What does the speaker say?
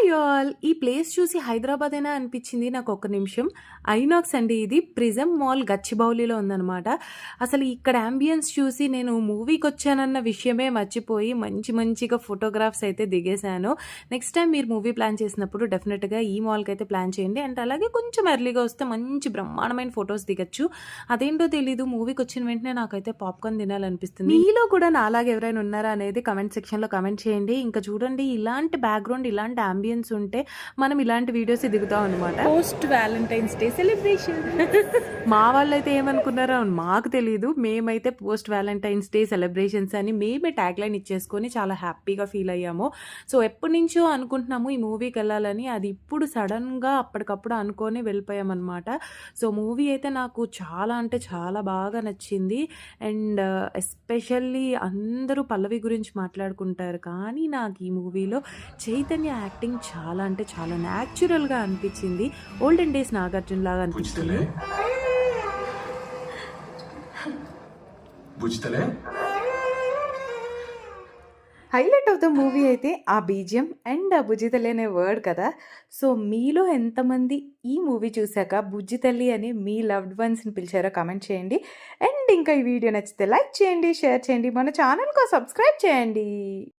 Hi all! ఈ place చూసి హైదరాబాదేనా అనిపించింది నాకొక్క నిమిషం. ఐనాక్స్ అండి ఇది. ప్రిజం మాల్ గచ్చిబౌలిలో ఉందనమాట. అసలు ఇక్కడ యాంబియన్స్ చూసి నేను మూవీకొచ్చానన్న విషయమే మర్చిపోయి మంచిగా ఫోటోగ్రాఫ్స్ అయితే దిగేశాను. నెక్స్ట్ టైమ్ మీరు మూవీ ప్లాన్ చేసినప్పుడు డెఫినిట్‌గా ఈ మాల్‌కైతే ప్లాన్ చేయండి. అండ్ అలాగే కొంచెం ఎర్లీగా వస్తే మంచి బ్రహ్మాండమైన ఫోటోస్ దిగొచ్చు. అదేంటో తెలీదు మూవీకొచ్చిన వెంటనే నాకైతే పాప్‌కార్న్ తినాలనిపిస్తుంది. మీలో కూడా నాలాగా ఎవరైనా ఉన్నారా అనేది కామెంట్ సెక్షన్‌లో కామెంట్ చేయండి. ఇంకా చూడండి ఇలాంటి బ్యాక్‌గ్రౌండ్ ఇలాంటి యాంబియన్స్ ఉంటే మనం ఇలాంటి వీడియోస్ దిగుతాం అనమాట. Post Valentine's day celebration. మా వాళ్ళైతే ఏమనుకున్నారో మాకు తెలీదు. మేమైతే పోస్ట్ వ్యాలంటైన్స్ డే సెలబ్రేషన్స్ అని మేమే ట్యాగ్‌లైన్ ఇచ్చేసుకొని చాలా హ్యాపీగా ఫీల్ అయ్యాము. సో ఎప్పటినుంచో అనుకుంటున్నాము ఈ మూవీకి వెళ్ళాలని. అది ఇప్పుడు సడన్‌గా అప్పటికప్పుడు అనుకోని వెళ్ళిపోయామన్నమాట. సో మూవీ అయితే నాకు చాలా అంటే చాలా బాగా నచ్చింది. అండ్ ఎస్పెషల్లీ అందరూ పల్లవి గురించి మాట్లాడుకుంటారు. కానీ నాకు ఈ మూవీలో చైతన్య యాక్టింగ్ చాలా అంటే చాలా న్యాచురల్‌గా అనిపించింది. ఓల్డెన్ డేస్ నాగార్జున లాగా అనిపించింది. హైలైట్ ఆఫ్ ద మూవీ అయితే ఆ బీజిఎం అండ్ ఆ బుజ్జితల్లి అనే వర్డ్ కదా. సో మీలో ఎంతమంది ఈ మూవీ చూసాక బుజ్జితల్లి అని మీ లవ్డ్ వన్స్‌ని పిలిచారో కామెంట్ చేయండి. అండ్ ఇంకా ఈ వీడియో నచ్చితే లైక్ చేయండి, షేర్ చేయండి, మన ఛానల్‌కి సబ్స్క్రైబ్ చేయండి.